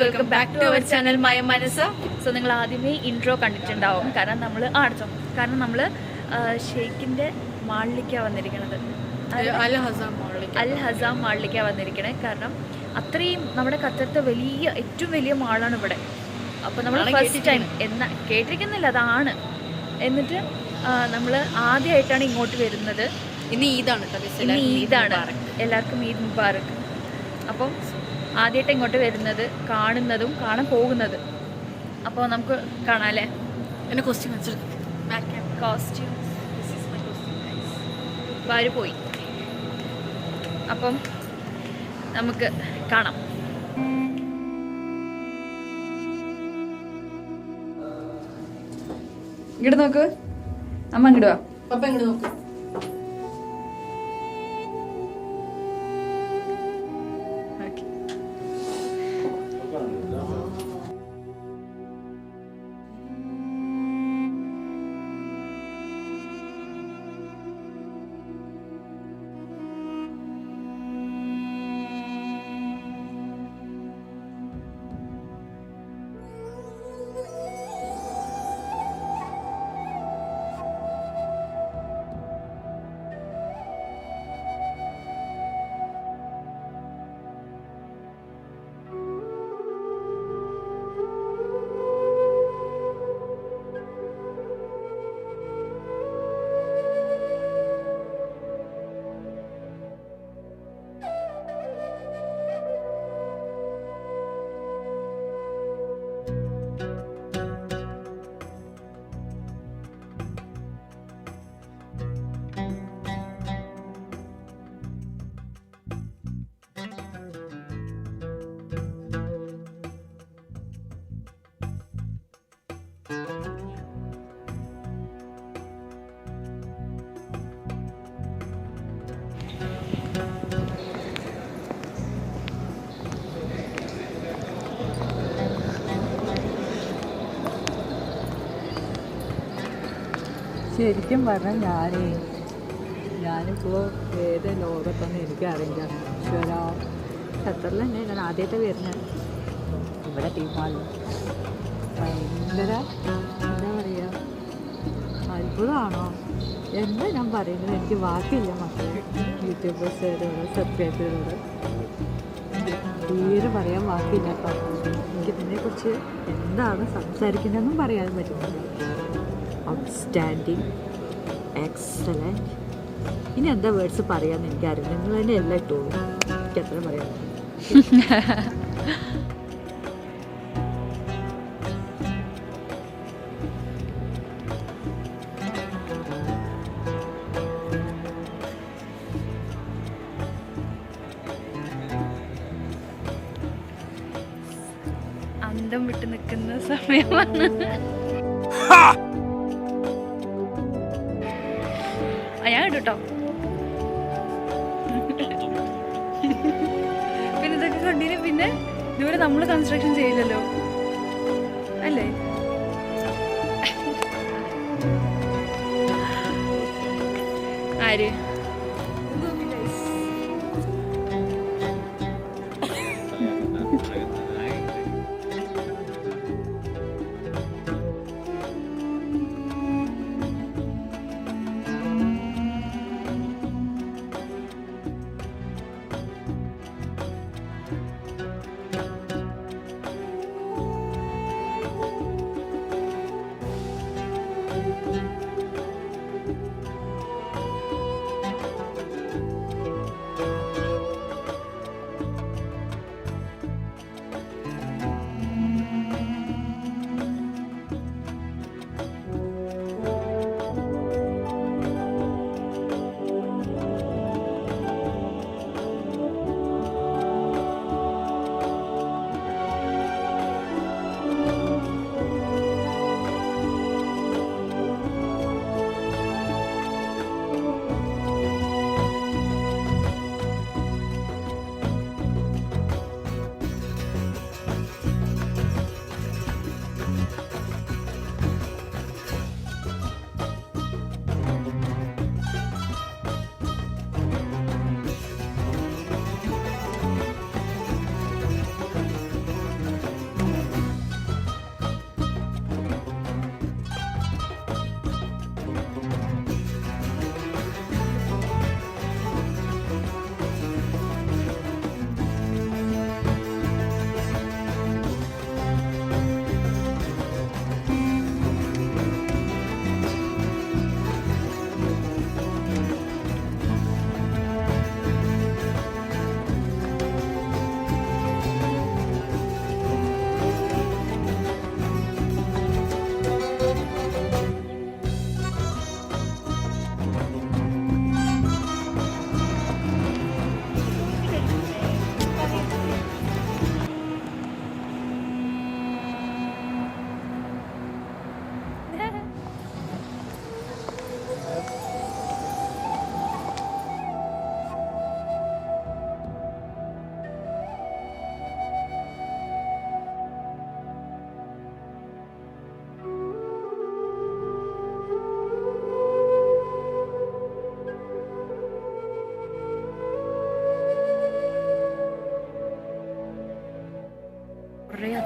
Welcome back to our channel മയ മനസ്സ്. So നിങ്ങൾ ആദ്യമേ ഇൻട്രോ കണ്ടിട്ടുണ്ടാവും. കാരണം നമ്മൾ ഷെയ്ഖിൻ്റെ മാളിലേക്കാണ് വന്നിരിക്കുന്നത്. അൽ ഹസാം മാളിലേക്കാണ് വന്നിരിക്കണേ. കാരണം അത്രയും നമ്മുടെ ഖത്തറിലത്തെ ഏറ്റവും വലിയ മാളാണ് ഇവിടെ. അപ്പോൾ നമ്മൾ ഫസ്റ്റ് ടൈം കേട്ടിരിക്കുന്നില്ല, അതാണ്. എന്നിട്ട് നമ്മൾ ആദ്യമായിട്ടാണ് ഇങ്ങോട്ട് വരുന്നത്. ഇന്ന് ഈദാണ്. എല്ലാവർക്കും ഈദ് മുബാറക്. അപ്പം ആദ്യമായിട്ട് ഇങ്ങോട്ട് വരുന്നത്, കാണുന്നതും കാണാൻ പോകുന്നത്. അപ്പോൾ നമുക്ക് കാണാമല്ലേ. എൻ്റെ കോസ്റ്റ്യൂം വാര് പോയി. അപ്പം നമുക്ക് കാണാം. ഇങ്ങോട്ട് നോക്ക് അമ്മ, ഇങ്ങോട്ട് വാ. പപ്പ ഇങ്ങോട്ട് നോക്ക്. ശരിക്കും പറഞ്ഞാൽ ഞാനിപ്പോൾ ഏത് ലോകത്തൊന്നും എനിക്കറിയില്ല. ഈശ്വര, ഖത്തറിൽ തന്നെ ഞാൻ ആദ്യമായിട്ട് വരുന്നത്. ഇവിടെ ടീമാളിൽ ഭയങ്കര എന്താ പറയുക, അത്ഭുതമാണോ എന്താ ഞാൻ പറയുന്നത്, എനിക്ക് വാക്കില്ല മക്കളെ. യൂട്യൂബേഴ്സുകാരോട് സബ്സ്ക്രൈബേഴ്സിനോട് തീരെ പറയാൻ വാക്കില്ല. എനിക്ക് ഇതിനെക്കുറിച്ച് എന്താണ് സംസാരിക്കുന്നതെന്നും പറയാൻ പറ്റുന്നില്ല. Outstanding, excellent. ഇനി എന്താ വേർഡ്സ് പറയാമെന്ന് എനിക്കറിയില്ല. നിങ്ങൾ തന്നെ എല്ലാം ഇട്ടോളൂ, എനിക്ക് എത്ര പറയാൻ അന്തം വിട്ട് നിൽക്കുന്ന സമയമാണ്. ഞാൻ കേട്ടോ. പിന്നെ ഇതൊക്കെ കണ്ടിന് പിന്നെ ഇതുവരെ നമ്മൾ കൺസ്ട്രക്ഷൻ ചെയ്യില്ലല്ലോ അല്ലേ. ആര്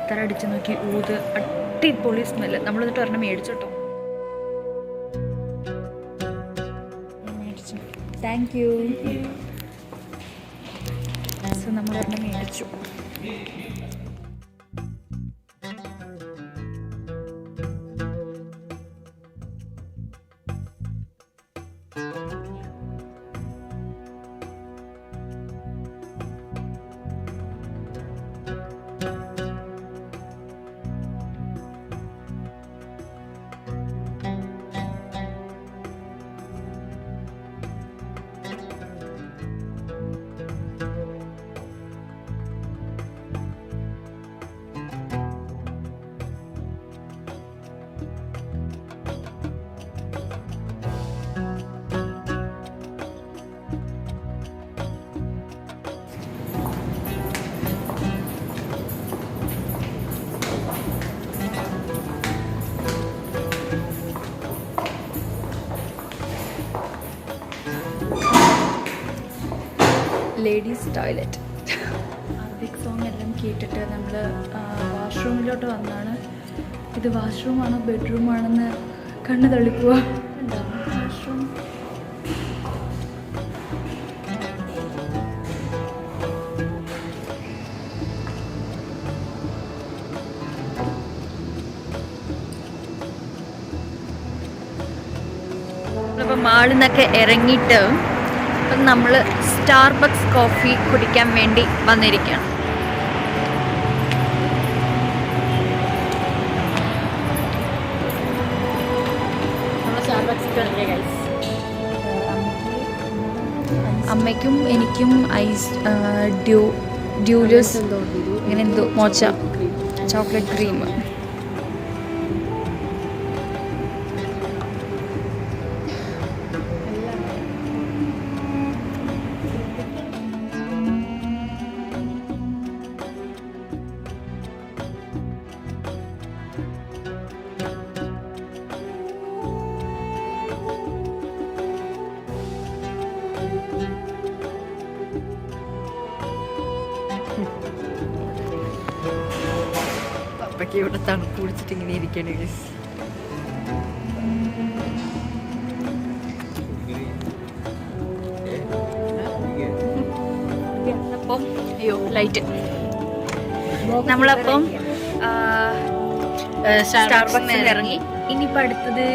എത്ര അടിച്ച് നോക്കി ഊത്, അടിപൊളി സ്മെല്ല്. നമ്മൾ എന്നിട്ട് ഒരെണ്ണം മേടിച്ചോട്ടോ. മേടിച്ചു, താങ്ക് യു. സോ നമ്മൾ ഒരെണ്ണം മേടിച്ചു. Ladies toilet. അറബിക് സോങ് എല്ലാം കേട്ടിട്ട് നമ്മൾ വാഷ്റൂമിലോട്ട് വന്നാണ്. ഇത് വാഷ്റൂമാണോ ബെഡ്റൂമാണെന്ന് കണ്ണ് തള്ളിക്കുക. വാഷ്റൂം നമ്മളിപ്പോൾ മാളിൽ നിന്നൊക്കെ ഇറങ്ങിയിട്ട് അപ്പം നമ്മൾ സ്റ്റാർബക്സ് കോഫി കുടിക്കാൻ വേണ്ടി വന്നിരിക്കുകയാണ്. അമ്മയ്ക്കും എനിക്കും ഐസ് ഡ്യൂലസ് അങ്ങനെ എന്തോ മോച്ച ചോക്ലേറ്റ് ക്രീം. പപ്പയ്ക്ക് ഇവിടെ തണുപ്പ് കുടിച്ചിട്ട് ഇങ്ങനെ ഇരിക്കണേ. അപ്പം അയ്യോ ലൈറ്റ്. നമ്മളപ്പം സ്റ്റാർബക്സിൽ ഇറങ്ങി. ഇനിയിപ്പോൾ അടുത്തത്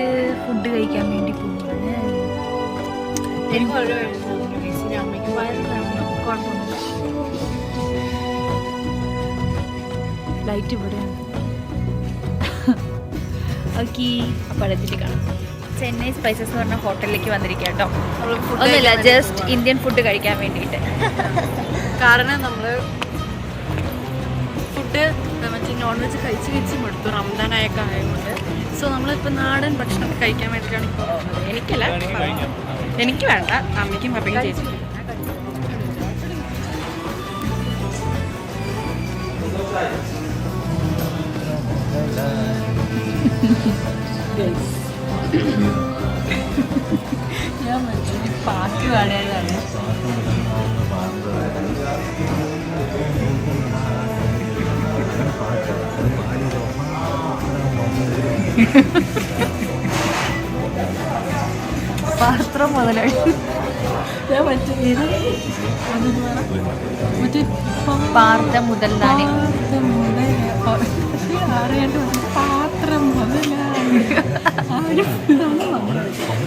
ഫുഡ് കഴിക്കാൻ വേണ്ടി പോകുന്നത്. ലൈറ്റ് ഇവിടെയാണ്. ഓക്കെ, അപ്പോൾ അടുത്തിട്ട് കാണാം. ചെന്നൈ സ്പൈസസ് എന്ന് പറഞ്ഞ ഹോട്ടലിലേക്ക് വന്നിരിക്കുക കേട്ടോ. ഒന്നുമില്ല, ജസ്റ്റ് ഇന്ത്യൻ ഫുഡ് കഴിക്കാൻ വേണ്ടിയിട്ട്. കാരണം നമ്മൾ ഫുഡ് മറ്റേ നോൺ വെജ് കഴിച്ച് മടുത്തു, റംദാനായൊക്കെ ആയതുകൊണ്ട്. സോ നമ്മളിപ്പോൾ നാടൻ ഭക്ഷണം കഴിക്കാൻ വേണ്ടിയിട്ടാണ് ഇപ്പോൾ പോകുന്നത്. എനിക്കല്ല, എനിക്ക് വേണ്ട, അമ്മയ്ക്കും പപ്പയ്ക്കും ചേച്ചിക്കും. ഞാൻ മനസ്സിൽ പാട്ട് പാടിയതാണ്. പാത്രം മുതലാളി ഞാൻ മറ്റേ പാർത്ത മുതൽ നാണി പാത്രം മുതലാളി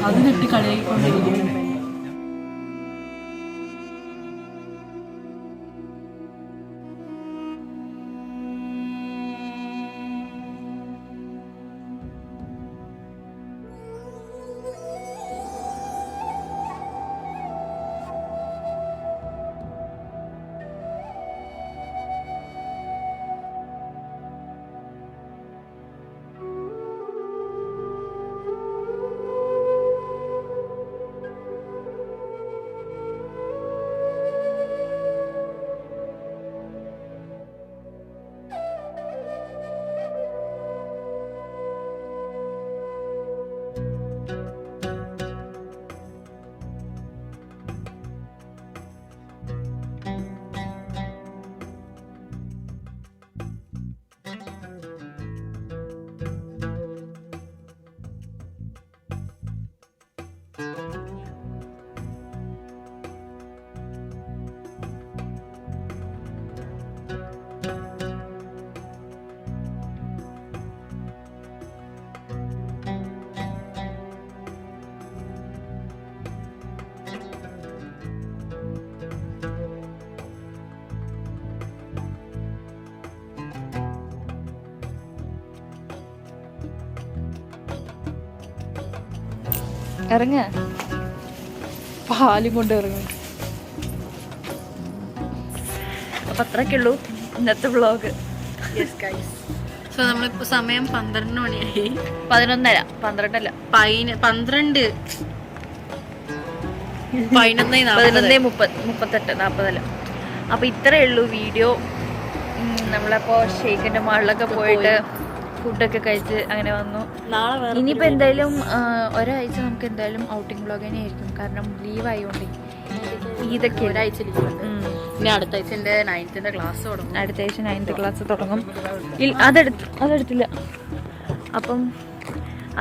അതിനിട്ട് കളിയാക്കിക്കൊണ്ടിരിക്കുന്നു. ഇറങ്ങ പാലും കൊണ്ട് ഇറങ്ങും. അപ്പൊ അത്രയ്ക്കുള്ളൂ ഇന്നത്തെ വ്ളോഗ്. സോ നമ്മളിപ്പോ സമയം 12 മണിയായി. 11:30, 12 11:30 38 അപ്പൊ ഇത്രയേ ഉള്ളൂ വീഡിയോ. നമ്മളപ്പോ ഷെയ്ഖിന്റെ മാളിലൊക്കെ പോയിട്ട് ഫുഡൊക്കെ കഴിച്ച് അങ്ങനെ വന്നു. നാളെ ഇനിയിപ്പോ എന്തായാലും ഒരാഴ്ച നമുക്ക് എന്തായാലും ഔട്ടിംഗ് വ്ളോഗ് തന്നെ ആയിരിക്കും. കാരണം ലീവ് ആയതുകൊണ്ട് ഇതൊക്കെ ഒരാഴ്ച ലീവുണ്ട്. ഇനി അടുത്ത ആഴ്ച എൻ്റെ 9th ക്ലാസ് തുടങ്ങും. അടുത്ത ആഴ്ച 9th ക്ലാസ് തുടങ്ങും. അതെടുത്തില്ല. അപ്പം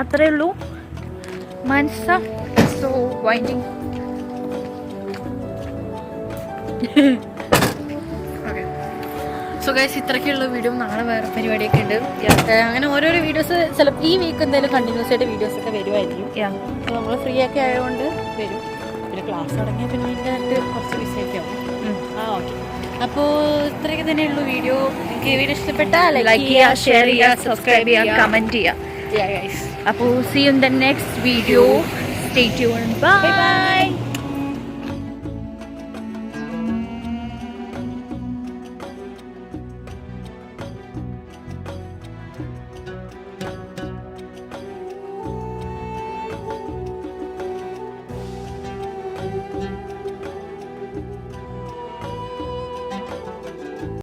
അത്രേ ഉള്ളൂ മനസ്സ. So winding. സോ ഗൈസ് ഇത്രയ്ക്കുള്ള വീഡിയോ. നാളെ വേറെ പരിപാടിയൊക്കെ ഉണ്ട്. അങ്ങനെ ഓരോരോ വീഡിയോസ് ചിലപ്പോൾ ഈ വീക്ക് എന്തായാലും കണ്ടിന്യൂസ് ആയിട്ട് വീഡിയോസ് ഒക്കെ വരുമായിരിക്കും. അപ്പോൾ നമ്മൾ ഫ്രീ ഒക്കെ ആയതുകൊണ്ട് വരും. പിന്നെ ക്ലാസ് തുടങ്ങിയാൽ പിന്നെ അതിൻ്റെ കുറച്ച് ബിസിയൊക്കെ ആവും. ഓക്കെ. അപ്പോൾ ഇത്രയൊക്കെ തന്നെയുള്ളൂ വീഡിയോ. എനിക്ക് ഈ വീഡിയോ ഇഷ്ടപ്പെട്ടാൽ ലൈക്ക് ചെയ്യുക, ഷെയർ ചെയ്യുക, സബ്സ്ക്രൈബ് ചെയ്യുക, കമൻറ്റ് ചെയ്യുക. ഗൈസ് അപ്പോൾ see you in the next video. Stay tuned. Bye.